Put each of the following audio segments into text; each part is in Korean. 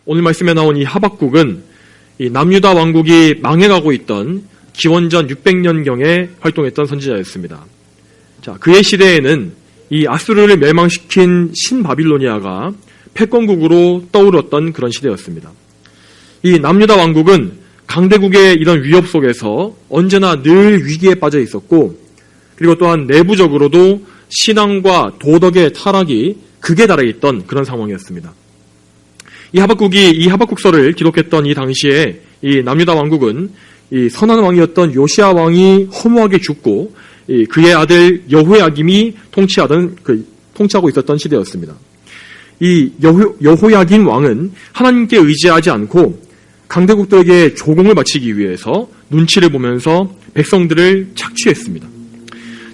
오늘 말씀에 나온 이 하박국은 이 남유다 왕국이 망해가고 있던 기원전 600년경에 활동했던 선지자였습니다. 자, 그의 시대에는 이 아수르를 멸망시킨 신바빌로니아가 패권국으로 떠오르던 그런 시대였습니다. 이 남유다 왕국은 강대국의 이런 위협 속에서 언제나 늘 위기에 빠져 있었고, 그리고 또한 내부적으로도 신앙과 도덕의 타락이 극에 달해 있던 그런 상황이었습니다. 이 하박국서를 기록했던 이 당시에 이 남유다 왕국은 이 선한 왕이었던 요시야 왕이 허무하게 죽고 그의 아들 여호야김이 통치하고 있었던 시대였습니다. 이 여호야김 왕은 하나님께 의지하지 않고 강대국들에게 조공을 바치기 위해서 눈치를 보면서 백성들을 착취했습니다.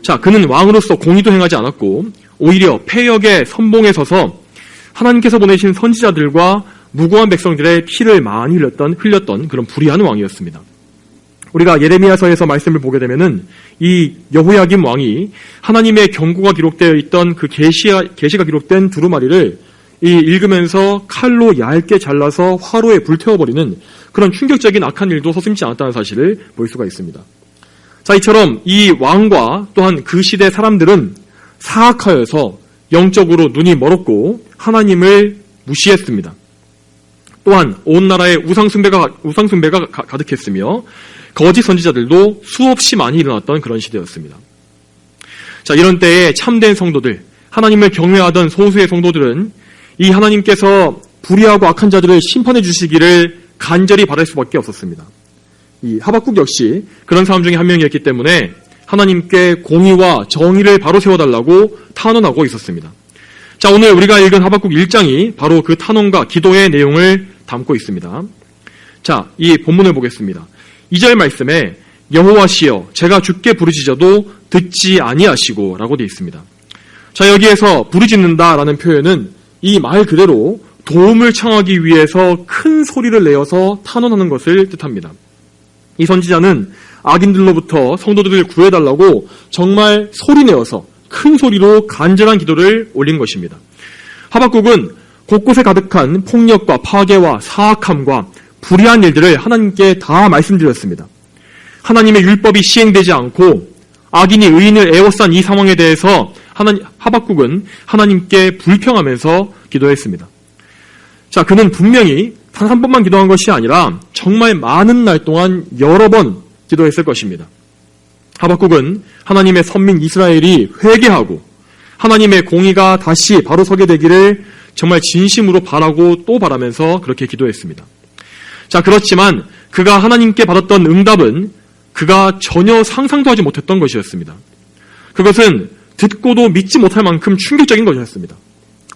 자, 그는 왕으로서 공의도 행하지 않았고 오히려 패역의 선봉에 서서 하나님께서 보내신 선지자들과 무고한 백성들의 피를 많이 흘렸던 그런 불의한 왕이었습니다. 우리가 예레미야서에서 말씀을 보게 되면은 이 여호야김 왕이 하나님의 경고가 기록되어 있던 그 계시가 기록된 두루마리를 읽으면서 칼로 얇게 잘라서 화로에 불태워버리는 그런 충격적인 악한 일도 서슴지 않았다는 사실을 볼 수가 있습니다. 자, 이처럼 이 왕과 또한 그 시대 사람들은 사악하여서 영적으로 눈이 멀었고 하나님을 무시했습니다. 또한 온 나라에 우상숭배가 가득했으며 거짓 선지자들도 수없이 많이 일어났던 그런 시대였습니다. 자, 이런 때에 참된 성도들, 하나님을 경외하던 소수의 성도들은 이 하나님께서 불의하고 악한 자들을 심판해 주시기를 간절히 바랄 수밖에 없었습니다. 이 하박국 역시 그런 사람 중에 한 명이었기 때문에 하나님께 공의와 정의를 바로 세워달라고 탄원하고 있었습니다. 자, 오늘 우리가 읽은 하박국 1장이 바로 그 탄원과 기도의 내용을 담고 있습니다. 자, 이 본문을 보겠습니다. 2절 말씀에 여호와시여 제가 주께 부르짖어도 듣지 아니하시고 라고 되어 있습니다. 자, 여기에서 부르짖는다라는 표현은 이 말 그대로 도움을 청하기 위해서 큰 소리를 내어서 탄원하는 것을 뜻합니다. 이 선지자는 악인들로부터 성도들을 구해달라고 정말 소리내어서 큰 소리로 간절한 기도를 올린 것입니다. 하박국은 곳곳에 가득한 폭력과 파괴와 사악함과 불의한 일들을 하나님께 다 말씀드렸습니다. 하나님의 율법이 시행되지 않고 악인이 의인을 에워싼 이 상황에 대해서 하박국은 하나님께 불평하면서 기도했습니다. 자, 그는 분명히 단 한 번만 기도한 것이 아니라 정말 많은 날 동안 여러 번 기도했을 것입니다. 하박국은 하나님의 선민 이스라엘이 회개하고 하나님의 공의가 다시 바로 서게 되기를 정말 진심으로 바라고 또 바라면서 그렇게 기도했습니다. 자, 그렇지만 그가 하나님께 받았던 응답은 그가 전혀 상상도 하지 못했던 것이었습니다. 그것은 듣고도 믿지 못할 만큼 충격적인 것이었습니다.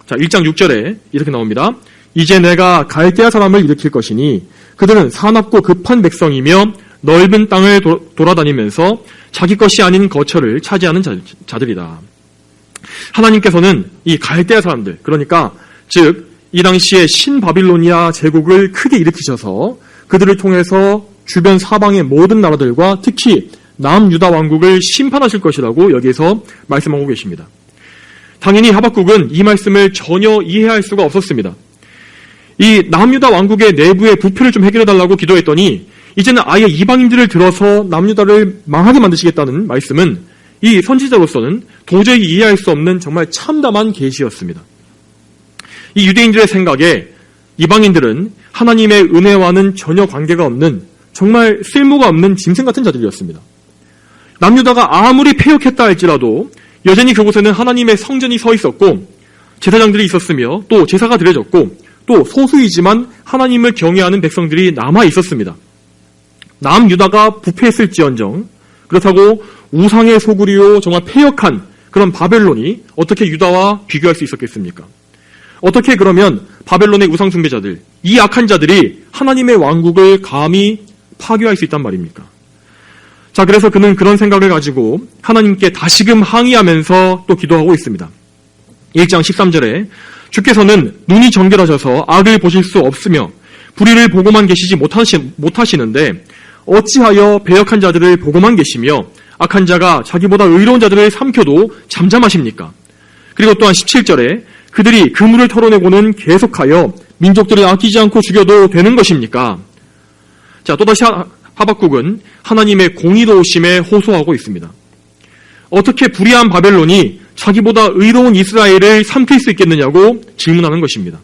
자, 1장 6절에 이렇게 나옵니다. 이제 내가 갈대아 사람을 일으킬 것이니 그들은 사납고 급한 백성이며 넓은 땅을 돌아다니면서 자기 것이 아닌 거처를 차지하는 자들이다. 하나님께서는 이 갈대아 사람들, 그러니까 즉 이 당시에 신바빌로니아 제국을 크게 일으키셔서 그들을 통해서 주변 사방의 모든 나라들과 특히 남유다 왕국을 심판하실 것이라고 여기에서 말씀하고 계십니다. 당연히 하박국은 이 말씀을 전혀 이해할 수가 없었습니다. 이 남유다 왕국의 내부의 부패를 좀 해결해달라고 기도했더니 이제는 아예 이방인들을 들어서 남유다를 망하게 만드시겠다는 말씀은 이 선지자로서는 도저히 이해할 수 없는 정말 참담한 계시였습니다. 이 유대인들의 생각에 이방인들은 하나님의 은혜와는 전혀 관계가 없는 정말 쓸모가 없는 짐승 같은 자들이었습니다. 남유다가 아무리 패역했다 할지라도 여전히 그곳에는 하나님의 성전이 서 있었고 제사장들이 있었으며 또 제사가 드려졌고 또 소수이지만 하나님을 경외하는 백성들이 남아 있었습니다. 남유다가 부패했을지언정 그렇다고 우상의 소굴이요 정말 패역한 그런 바벨론이 어떻게 유다와 비교할 수 있었겠습니까? 어떻게 그러면 바벨론의 우상 숭배자들, 이 악한 자들이 하나님의 왕국을 감히 파괴할 수 있단 말입니까? 자, 그래서 그는 그런 생각을 가지고 하나님께 다시금 항의하면서 또 기도하고 있습니다. 1장 13절에 주께서는 눈이 정결하셔서 악을 보실 수 없으며 불의를 보고만 계시지 못하시는데 어찌하여 배역한 자들을 보고만 계시며 악한 자가 자기보다 의로운 자들을 삼켜도 잠잠하십니까? 그리고 또한 17절에 그들이 그물을 털어내고는 계속하여 민족들을 아끼지 않고 죽여도 되는 것입니까? 자, 또다시 하박국은 하나님의 공의로우심에 호소하고 있습니다. 어떻게 불의한 바벨론이 자기보다 의로운 이스라엘을 삼킬 수 있겠느냐고 질문하는 것입니다.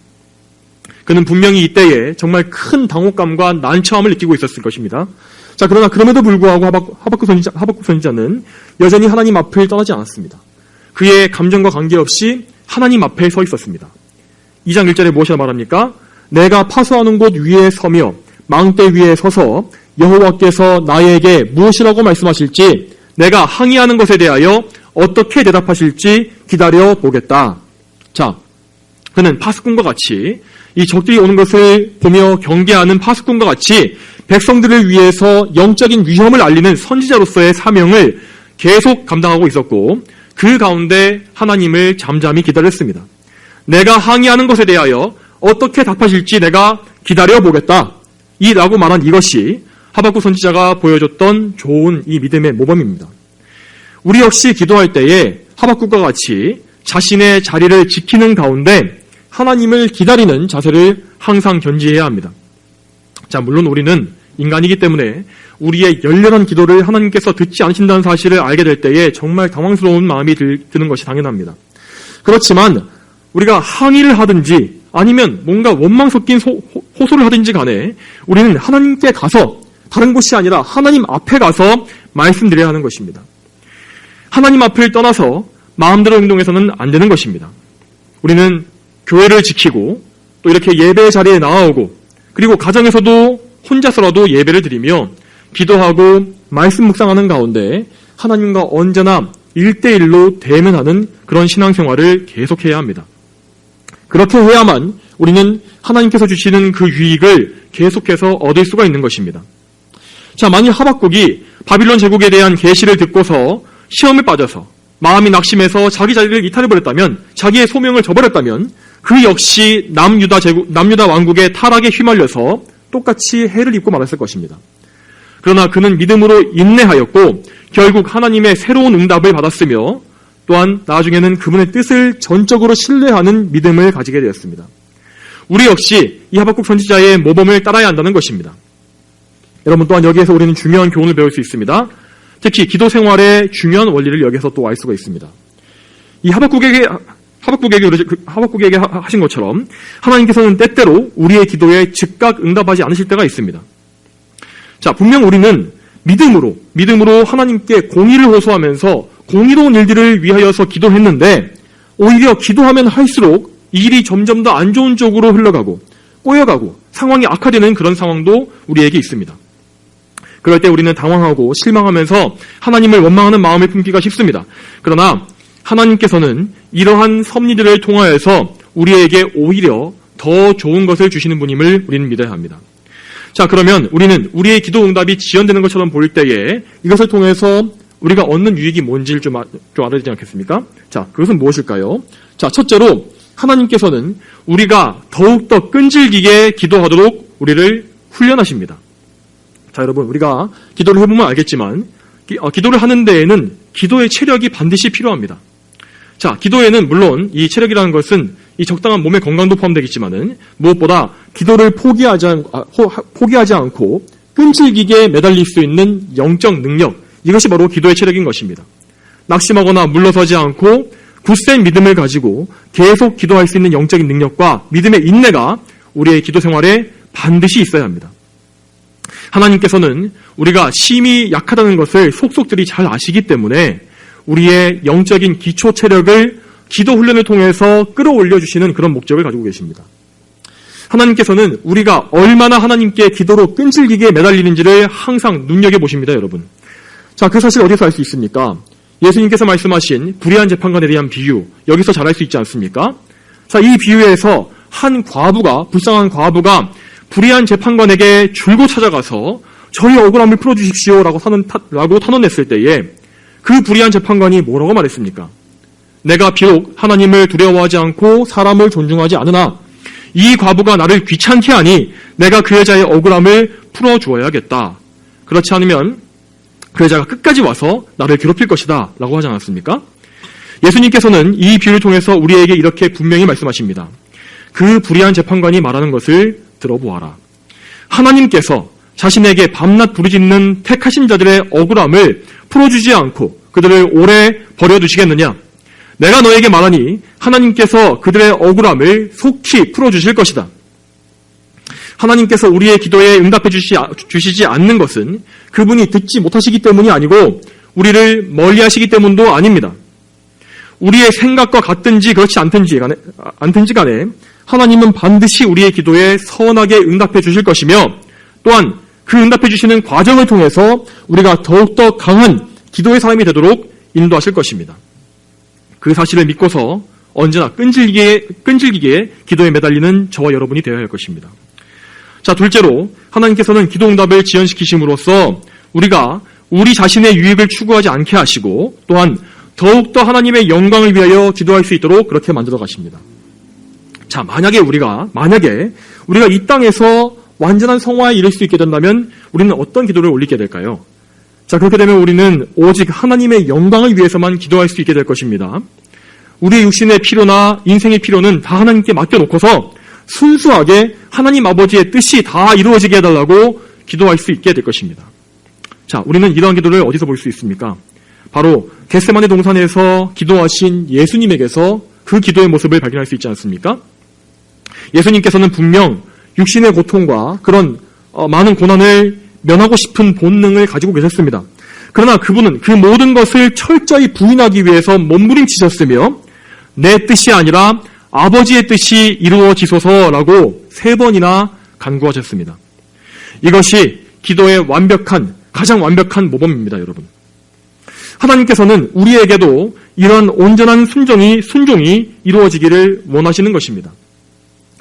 그는 분명히 이때에 정말 큰 당혹감과 난처함을 느끼고 있었을 것입니다. 자, 그러나 그럼에도 불구하고 하박국 선지자는 여전히 하나님 앞을 떠나지 않았습니다. 그의 감정과 관계없이 하나님 앞에 서 있었습니다. 2장 1절에 무엇이라 말합니까? 내가 파수하는 곳 위에 서며 망대 위에 서서 여호와께서 나에게 무엇이라고 말씀하실지 내가 항의하는 것에 대하여 어떻게 대답하실지 기다려 보겠다. 자, 그는 파수꾼과 같이 이 적들이 오는 것을 보며 경계하는 파수꾼과 같이 백성들을 위해서 영적인 위험을 알리는 선지자로서의 사명을 계속 감당하고 있었고 그 가운데 하나님을 잠잠히 기다렸습니다. 내가 항의하는 것에 대하여 어떻게 답하실지 내가 기다려보겠다. 라고 말한 이것이 하박국 선지자가 보여줬던 좋은 이 믿음의 모범입니다. 우리 역시 기도할 때에 하박국과 같이 자신의 자리를 지키는 가운데 하나님을 기다리는 자세를 항상 견지해야 합니다. 자, 물론 우리는 인간이기 때문에 우리의 열렬한 기도를 하나님께서 듣지 않으신다는 사실을 알게 될 때에 정말 당황스러운 마음이 드는 것이 당연합니다. 그렇지만 우리가 항의를 하든지 아니면 뭔가 원망 섞인 호소를 하든지 간에 우리는 하나님께 가서 다른 곳이 아니라 하나님 앞에 가서 말씀드려야 하는 것입니다. 하나님 앞을 떠나서 마음대로 행동해서는 안 되는 것입니다. 우리는 교회를 지키고 또 이렇게 예배 자리에 나아오고 그리고 가정에서도 혼자서라도 예배를 드리며 기도하고 말씀 묵상하는 가운데 하나님과 언제나 1대1로 대면하는 그런 신앙생활을 계속해야 합니다. 그렇게 해야만 우리는 하나님께서 주시는 그 유익을 계속해서 얻을 수가 있는 것입니다. 자, 만일 하박국이 바빌론 제국에 대한 계시를 듣고서 시험에 빠져서 마음이 낙심해서 자기 자리를 이탈해버렸다면, 자기의 소명을 저버렸다면 그 역시 남유다 왕국의 타락에 휘말려서 똑같이 해를 입고 말았을 것입니다. 그러나 그는 믿음으로 인내하였고 결국 하나님의 새로운 응답을 받았으며 또한 나중에는 그분의 뜻을 전적으로 신뢰하는 믿음을 가지게 되었습니다. 우리 역시 이 하박국 선지자의 모범을 따라야 한다는 것입니다. 여러분, 또한 여기에서 우리는 중요한 교훈을 배울 수 있습니다. 특히 기도 생활의 중요한 원리를 여기서 또 알 수가 있습니다. 이 하박국에게 하신 것처럼 하나님께서는 때때로 우리의 기도에 즉각 응답하지 않으실 때가 있습니다. 자, 분명 우리는 믿음으로 하나님께 공의를 호소하면서 공의로운 일들을 위하여서 기도했는데 오히려 기도하면 할수록 이 일이 점점 더 안 좋은 쪽으로 흘러가고 꼬여가고 상황이 악화되는 그런 상황도 우리에게 있습니다. 그럴 때 우리는 당황하고 실망하면서 하나님을 원망하는 마음을 품기가 쉽습니다. 그러나 하나님께서는 이러한 섭리들을 통하여서 우리에게 오히려 더 좋은 것을 주시는 분임을 우리는 믿어야 합니다. 자, 그러면 우리는 우리의 기도 응답이 지연되는 것처럼 보일 때에 이것을 통해서 우리가 얻는 유익이 뭔지를 좀 알아야 되지 않겠습니까? 자, 그것은 무엇일까요? 자, 첫째로 하나님께서는 우리가 더욱더 끈질기게 기도하도록 우리를 훈련하십니다. 자, 여러분, 우리가 기도를 해보면 알겠지만 기도를 하는 데에는 기도의 체력이 반드시 필요합니다. 자, 기도에는 물론 이 체력이라는 것은 이 적당한 몸의 건강도 포함되겠지만은 무엇보다 기도를 포기하지 않고 끈질기게 매달릴 수 있는 영적 능력, 이것이 바로 기도의 체력인 것입니다. 낙심하거나 물러서지 않고 굳센 믿음을 가지고 계속 기도할 수 있는 영적인 능력과 믿음의 인내가 우리의 기도 생활에 반드시 있어야 합니다. 하나님께서는 우리가 심히 약하다는 것을 속속들이 잘 아시기 때문에 우리의 영적인 기초 체력을 기도 훈련을 통해서 끌어올려 주시는 그런 목적을 가지고 계십니다. 하나님께서는 우리가 얼마나 하나님께 기도로 끈질기게 매달리는지를 항상 눈여겨보십니다, 여러분. 자, 그 사실 어디서 알 수 있습니까? 예수님께서 말씀하신 불의한 재판관에 대한 비유, 여기서 잘 알 수 있지 않습니까? 자, 이 비유에서 불쌍한 과부가 불의한 재판관에게 줄곧 찾아가서 저희 억울함을 풀어주십시오 라고 탄원했을 때에 그 불의한 재판관이 뭐라고 말했습니까? 내가 비록 하나님을 두려워하지 않고 사람을 존중하지 않으나 이 과부가 나를 귀찮게 하니 내가 그 여자의 억울함을 풀어주어야겠다. 그렇지 않으면 그 여자가 끝까지 와서 나를 괴롭힐 것이다 라고 하지 않았습니까? 예수님께서는 이 비유를 통해서 우리에게 이렇게 분명히 말씀하십니다. 그 불의한 재판관이 말하는 것을 들어보아라. 하나님께서 자신에게 밤낮 부르짖는 택하신 자들의 억울함을 풀어주지 않고 그들을 오래 버려두시겠느냐? 내가 너에게 말하니 하나님께서 그들의 억울함을 속히 풀어주실 것이다. 하나님께서 우리의 기도에 응답해 주시지 않는 것은 그분이 듣지 못하시기 때문이 아니고 우리를 멀리하시기 때문도 아닙니다. 우리의 생각과 같든지 그렇지 않든지 간에 하나님은 반드시 우리의 기도에 선하게 응답해 주실 것이며 또한 그 응답해 주시는 과정을 통해서 우리가 더욱더 강한 기도의 사람이 되도록 인도하실 것입니다. 그 사실을 믿고서 언제나 끈질기게 기도에 매달리는 저와 여러분이 되어야 할 것입니다. 자, 둘째로 하나님께서는 기도 응답을 지연시키심으로써 우리가 우리 자신의 유익을 추구하지 않게 하시고 또한 더욱더 하나님의 영광을 위하여 기도할 수 있도록 그렇게 만들어 가십니다. 자, 만약에 우리가 이 땅에서 완전한 성화에 이를 수 있게 된다면 우리는 어떤 기도를 올리게 될까요? 자, 그렇게 되면 우리는 오직 하나님의 영광을 위해서만 기도할 수 있게 될 것입니다. 우리의 육신의 필요나 인생의 필요는 다 하나님께 맡겨놓고서 순수하게 하나님 아버지의 뜻이 다 이루어지게 해달라고 기도할 수 있게 될 것입니다. 자, 우리는 이러한 기도를 어디서 볼 수 있습니까? 바로 겟세마네 동산에서 기도하신 예수님에게서 그 기도의 모습을 발견할 수 있지 않습니까? 예수님께서는 분명 육신의 고통과 그런 많은 고난을 면하고 싶은 본능을 가지고 계셨습니다. 그러나 그분은 그 모든 것을 철저히 부인하기 위해서 몸부림치셨으며 내 뜻이 아니라 아버지의 뜻이 이루어지소서라고 3번이나 간구하셨습니다. 이것이 기도의 가장 완벽한 모범입니다, 여러분. 하나님께서는 우리에게도 이러한 온전한 순종이 이루어지기를 원하시는 것입니다.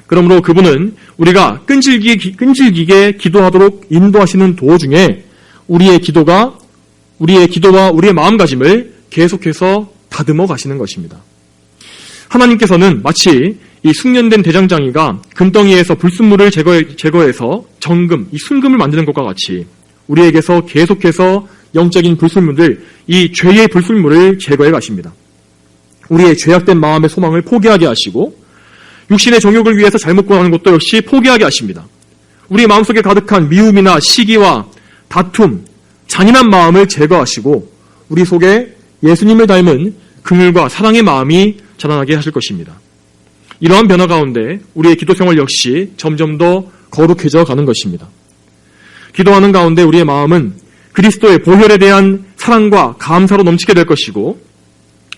그러므로 그분은 우리가 끈질기게 기도하도록 인도하시는 도중에 우리의 기도와 우리의 마음가짐을 계속해서 다듬어 가시는 것입니다. 하나님께서는 마치 이 숙련된 대장장이가 금덩이에서 불순물을 제거해서 정금, 이 순금을 만드는 것과 같이 우리에게서 계속해서 영적인 불순물들, 이 죄의 불순물을 제거해 가십니다. 우리의 죄악된 마음의 소망을 포기하게 하시고 육신의 정욕을 위해서 잘못 구하는 것도 역시 포기하게 하십니다. 우리 마음속에 가득한 미움이나 시기와 다툼, 잔인한 마음을 제거하시고 우리 속에 예수님을 닮은 긍휼과 사랑의 마음이 자라나게 하실 것입니다. 이러한 변화 가운데 우리의 기도 생활 역시 점점 더 거룩해져 가는 것입니다. 기도하는 가운데 우리의 마음은 그리스도의 보혈에 대한 사랑과 감사로 넘치게 될 것이고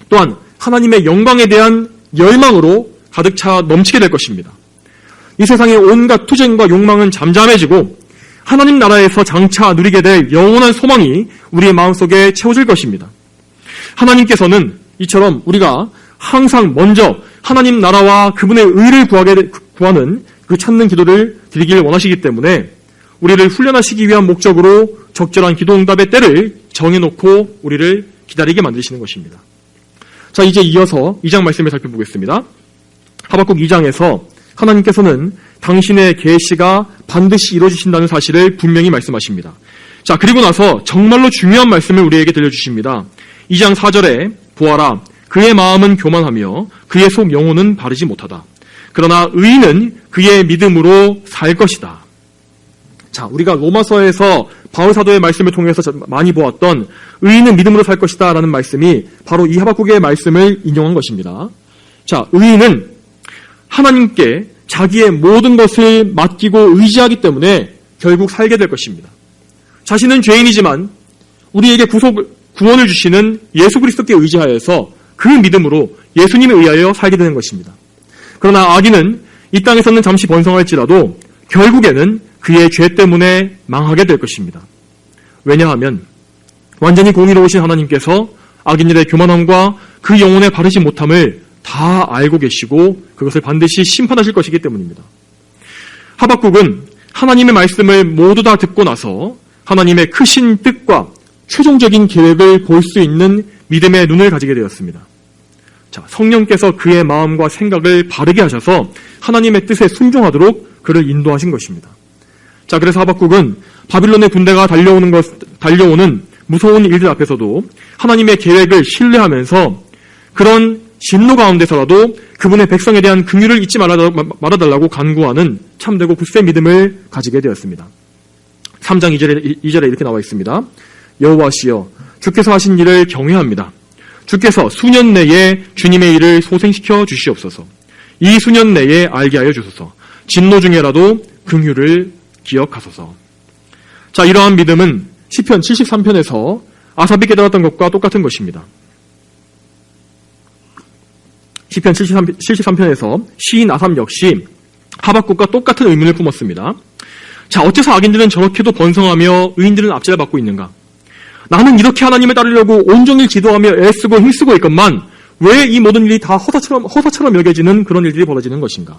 또한 하나님의 영광에 대한 열망으로 가득 차 넘치게 될 것입니다. 이 세상의 온갖 투쟁과 욕망은 잠잠해지고 하나님 나라에서 장차 누리게 될 영원한 소망이 우리의 마음속에 채워질 것입니다. 하나님께서는 이처럼 우리가 항상 먼저 하나님 나라와 그분의 의를 구하는 그 찾는 기도를 드리길 원하시기 때문에 우리를 훈련하시기 위한 목적으로 적절한 기도 응답의 때를 정해놓고 우리를 기다리게 만드시는 것입니다. 자, 이제 이어서 2장 말씀을 살펴보겠습니다. 하박국 2장에서 하나님께서는 당신의 계시가 반드시 이루어지신다는 사실을 분명히 말씀하십니다. 자, 그리고 나서 정말로 중요한 말씀을 우리에게 들려주십니다. 2장 4절에 보아라, 그의 마음은 교만하며 그의 속 영혼은 바르지 못하다. 그러나 의인은 그의 믿음으로 살 것이다. 자, 우리가 로마서에서 바울 사도의 말씀을 통해서 많이 보았던 의인은 믿음으로 살 것이다 라는 말씀이 바로 이 하박국의 말씀을 인용한 것입니다. 자, 의인은 하나님께 자기의 모든 것을 맡기고 의지하기 때문에 결국 살게 될 것입니다. 자신은 죄인이지만 우리에게 구원을 주시는 예수 그리스도께 의지하여서 그 믿음으로 예수님에 의하여 살게 되는 것입니다. 그러나 악인은 이 땅에서는 잠시 번성할지라도 결국에는 그의 죄 때문에 망하게 될 것입니다. 왜냐하면 완전히 공의로우신 하나님께서 악인들의 교만함과 그 영혼의 바르지 못함을 다 알고 계시고 그것을 반드시 심판하실 것이기 때문입니다. 하박국은 하나님의 말씀을 모두 다 듣고 나서 하나님의 크신 뜻과 최종적인 계획을 볼 수 있는 믿음의 눈을 가지게 되었습니다. 자, 성령께서 그의 마음과 생각을 바르게 하셔서 하나님의 뜻에 순종하도록 그를 인도하신 것입니다. 자, 그래서 하박국은 바빌론의 군대가 달려오는 무서운 일들 앞에서도 하나님의 계획을 신뢰하면서 그런 진노 가운데서라도 그분의 백성에 대한 긍휼을 잊지 말아달라고 간구하는 참되고 굳세 믿음을 가지게 되었습니다. 3장 2절에 이렇게 나와 있습니다. 여호와시여 주께서 하신 일을 경외합니다. 주께서 수년 내에 주님의 일을 소생시켜 주시옵소서. 이 수년 내에 알게 하여 주소서. 진노 중에라도 긍휼을 기억하소서. 자, 이러한 믿음은 시편 73편에서 아삽이 깨달았던 것과 똑같은 것입니다. 시편 73편에서 시인 아삽 역시 하박국과 똑같은 의문을 품었습니다. 자, 어째서 악인들은 저렇게도 번성하며 의인들은 압제를 받고 있는가? 나는 이렇게 하나님을 따르려고 온종일 기도하며 애쓰고 힘쓰고 있건만 왜 이 모든 일이 다 허사처럼 여겨지는 그런 일들이 벌어지는 것인가?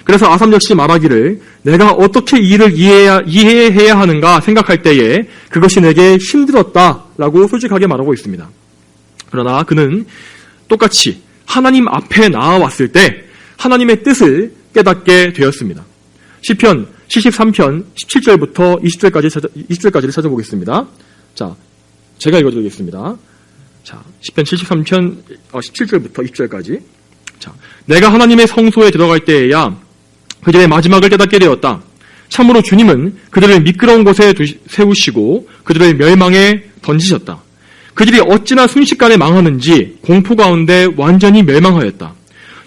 그래서 아삽 역시 말하기를 내가 어떻게 이 일을 이해해야 하는가 생각할 때에 그것이 내게 힘들었다라고 솔직하게 말하고 있습니다. 그러나 그는 똑같이 하나님 앞에 나아왔을 때 하나님의 뜻을 깨닫게 되었습니다. 시편 73편 17절부터 20절까지를 찾아보겠습니다. 자, 제가 읽어드리겠습니다. 자, 시편 73편 17절부터 20절까지. 자, 내가 하나님의 성소에 들어갈 때에야 그들의 마지막을 깨닫게 되었다. 참으로 주님은 그들을 미끄러운 곳에 세우시고 그들을 멸망에 던지셨다. 그들이 어찌나 순식간에 망하는지 공포 가운데 완전히 멸망하였다.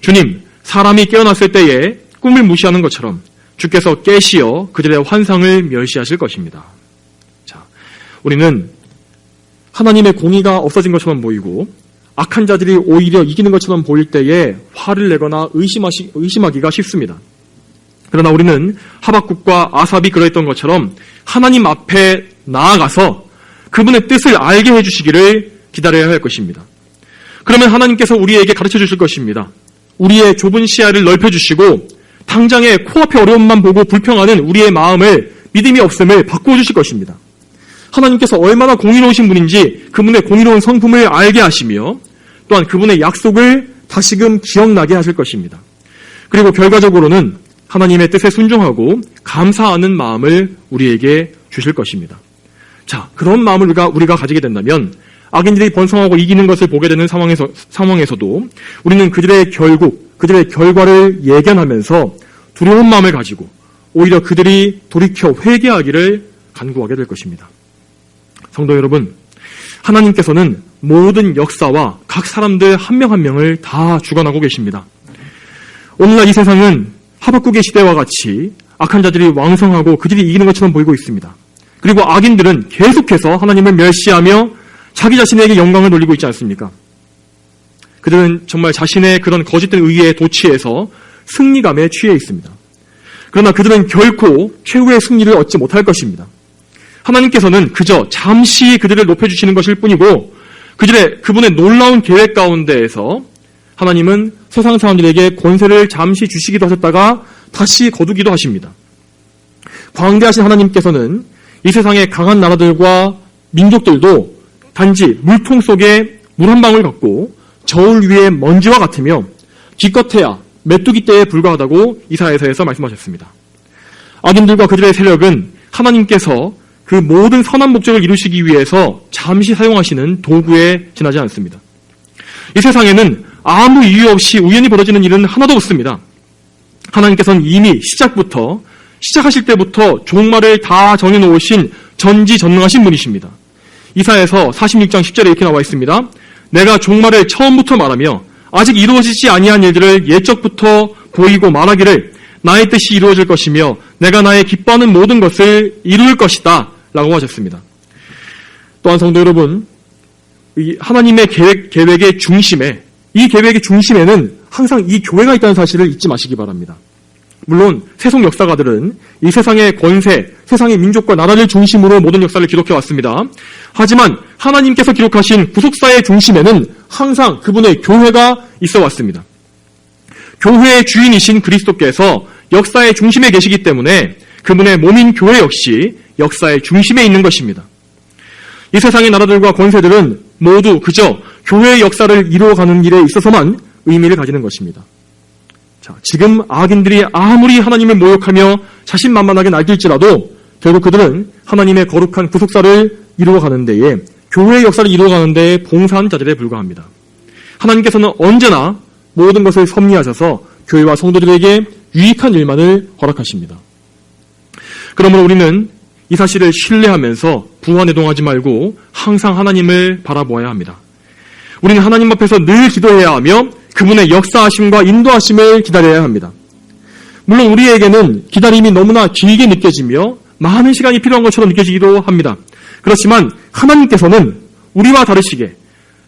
주님, 사람이 깨어났을 때에 꿈을 무시하는 것처럼 주께서 깨시어 그들의 환상을 멸시하실 것입니다. 자, 우리는 하나님의 공의가 없어진 것처럼 보이고 악한 자들이 오히려 이기는 것처럼 보일 때에 화를 내거나 의심하기가 쉽습니다. 그러나 우리는 하박국과 아삽이 그랬던 것처럼 하나님 앞에 나아가서 그분의 뜻을 알게 해주시기를 기다려야 할 것입니다. 그러면 하나님께서 우리에게 가르쳐 주실 것입니다. 우리의 좁은 시야를 넓혀주시고 당장에 코앞의 어려움만 보고 불평하는 우리의 마음을 믿음이 없음을 바꾸어 주실 것입니다. 하나님께서 얼마나 공의로우신 분인지 그분의 공의로운 성품을 알게 하시며 또한 그분의 약속을 다시금 기억나게 하실 것입니다. 그리고 결과적으로는 하나님의 뜻에 순종하고 감사하는 마음을 우리에게 주실 것입니다. 자, 그런 마음을 우리가 가지게 된다면 악인들이 번성하고 이기는 것을 보게 되는 상황에서도 우리는 그들의 결과를 예견하면서 두려운 마음을 가지고 오히려 그들이 돌이켜 회개하기를 간구하게 될 것입니다. 성도 여러분, 하나님께서는 모든 역사와 각 사람들 한 명 한 명을 다 주관하고 계십니다. 오늘날 이 세상은 하박국의 시대와 같이 악한 자들이 왕성하고 그들이 이기는 것처럼 보이고 있습니다. 그리고 악인들은 계속해서 하나님을 멸시하며 자기 자신에게 영광을 돌리고 있지 않습니까? 그들은 정말 자신의 그런 거짓된 의의에 도취해서 승리감에 취해 있습니다. 그러나 그들은 결코 최후의 승리를 얻지 못할 것입니다. 하나님께서는 그저 잠시 그들을 높여주시는 것일 뿐이고 그분의 놀라운 계획 가운데에서 하나님은 세상 사람들에게 권세를 잠시 주시기도 하셨다가 다시 거두기도 하십니다. 광대하신 하나님께서는 이 세상의 강한 나라들과 민족들도 단지 물통 속에 물 한 방울 같고 저울 위에 먼지와 같으며 기껏해야 메뚜기 떼에 불과하다고 이사야서에서 말씀하셨습니다. 악인들과 그들의 세력은 하나님께서 그 모든 선한 목적을 이루시기 위해서 잠시 사용하시는 도구에 지나지 않습니다. 이 세상에는 아무 이유 없이 우연히 벌어지는 일은 하나도 없습니다. 하나님께서는 이미 시작하실 때부터 종말을 다 정해놓으신 전지전능하신 분이십니다. 이사야서 46장 10절에 이렇게 나와 있습니다. 내가 종말을 처음부터 말하며 아직 이루어지지 아니한 일들을 예적부터 보이고 말하기를 나의 뜻이 이루어질 것이며 내가 나의 기뻐하는 모든 것을 이룰 것이다 라고 하셨습니다. 또한 성도 여러분, 이 하나님의 계획의 중심에, 이 계획의 중심에는 항상 이 교회가 있다는 사실을 잊지 마시기 바랍니다. 물론 세속 역사가들은 이 세상의 권세, 세상의 민족과 나라를 중심으로 모든 역사를 기록해왔습니다. 하지만 하나님께서 기록하신 구속사의 중심에는 항상 그분의 교회가 있어왔습니다. 교회의 주인이신 그리스도께서 역사의 중심에 계시기 때문에 그분의 몸인 교회 역시 역사의 중심에 있는 것입니다. 이 세상의 나라들과 권세들은 모두 그저 교회의 역사를 이루어가는 일에 있어서만 의미를 가지는 것입니다. 자, 지금 악인들이 아무리 하나님을 모욕하며 자신만만하게 날뛸지라도 결국 그들은 하나님의 거룩한 구속사를 이루어가는 데에, 교회의 역사를 이루어가는 데에 봉사한 자들에 불과합니다. 하나님께서는 언제나 모든 것을 섭리하셔서 교회와 성도들에게 유익한 일만을 허락하십니다. 그러므로 우리는 이 사실을 신뢰하면서 부안해동하지 말고 항상 하나님을 바라보아야 합니다. 우리는 하나님 앞에서 늘 기도해야 하며 그분의 역사하심과 인도하심을 기다려야 합니다. 물론 우리에게는 기다림이 너무나 길게 느껴지며 많은 시간이 필요한 것처럼 느껴지기도 합니다. 그렇지만 하나님께서는 우리와 다르시게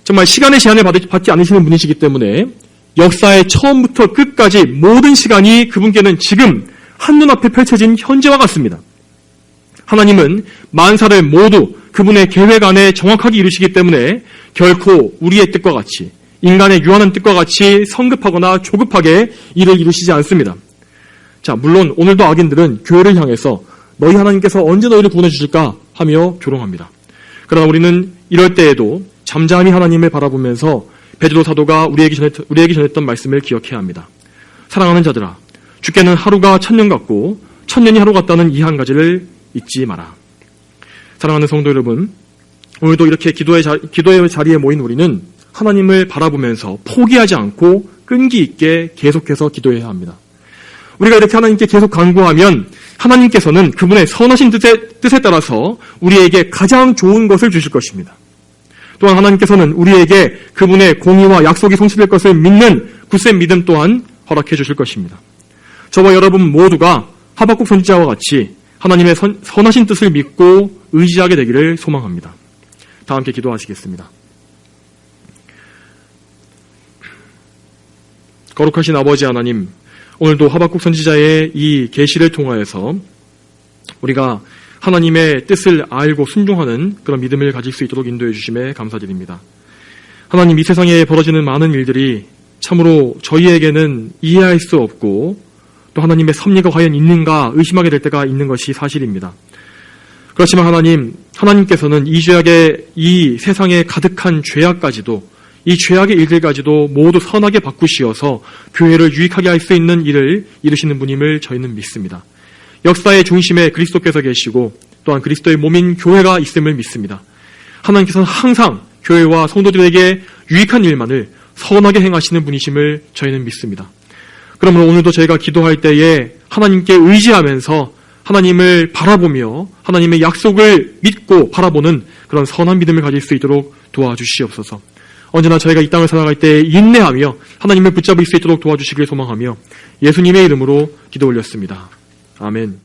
정말 시간의 제한을 받지 않으시는 분이시기 때문에 역사의 처음부터 끝까지 모든 시간이 그분께는 지금 한눈앞에 펼쳐진 현재와 같습니다. 하나님은 만사를 모두 그분의 계획 안에 정확하게 이루시기 때문에 결코 우리의 뜻과 같이 인간의 유한한 뜻과 같이 성급하거나 조급하게 일을 이루시지 않습니다. 자, 물론 오늘도 악인들은 교회를 향해서 너희 하나님께서 언제 너희를 구원해 주실까 하며 조롱합니다. 그러나 우리는 이럴 때에도 잠잠히 하나님을 바라보면서 베드로 사도가 우리에게 전했던 말씀을 기억해야 합니다. 사랑하는 자들아, 주께는 하루가 1000년 같고 1000년이 하루 같다는 이 한 가지를 잊지 마라. 사랑하는 성도 여러분, 오늘도 이렇게 기도의 자리에 모인 우리는 하나님을 바라보면서 포기하지 않고 끈기 있게 계속해서 기도해야 합니다. 우리가 이렇게 하나님께 계속 간구하면 하나님께서는 그분의 선하신 뜻에 따라서 우리에게 가장 좋은 것을 주실 것입니다. 또한 하나님께서는 우리에게 그분의 공의와 약속이 성취될 것을 믿는 굳센 믿음 또한 허락해 주실 것입니다. 저와 여러분 모두가 하박국 선지자와 같이 하나님의 선하신 뜻을 믿고 의지하게 되기를 소망합니다. 다 함께 기도하시겠습니다. 거룩하신 아버지 하나님, 오늘도 하박국 선지자의 이 계시를 통하여서 우리가 하나님의 뜻을 알고 순종하는 그런 믿음을 가질 수 있도록 인도해 주심에 감사드립니다. 하나님, 이 세상에 벌어지는 많은 일들이 참으로 저희에게는 이해할 수 없고 또 하나님의 섭리가 과연 있는가 의심하게 될 때가 있는 것이 사실입니다. 그렇지만 하나님께서는 이 세상에 가득한 죄악까지도, 이 죄악의 일들까지도 모두 선하게 바꾸시어서 교회를 유익하게 할 수 있는 일을 이루시는 분임을 저희는 믿습니다. 역사의 중심에 그리스도께서 계시고 또한 그리스도의 몸인 교회가 있음을 믿습니다. 하나님께서는 항상 교회와 성도들에게 유익한 일만을 선하게 행하시는 분이심을 저희는 믿습니다. 그러므로 오늘도 저희가 기도할 때에 하나님께 의지하면서 하나님을 바라보며 하나님의 약속을 믿고 바라보는 그런 선한 믿음을 가질 수 있도록 도와주시옵소서. 언제나 저희가 이 땅을 살아갈 때 인내하며 하나님을 붙잡을 수 있도록 도와주시길 소망하며 예수님의 이름으로 기도 올렸습니다. 아멘.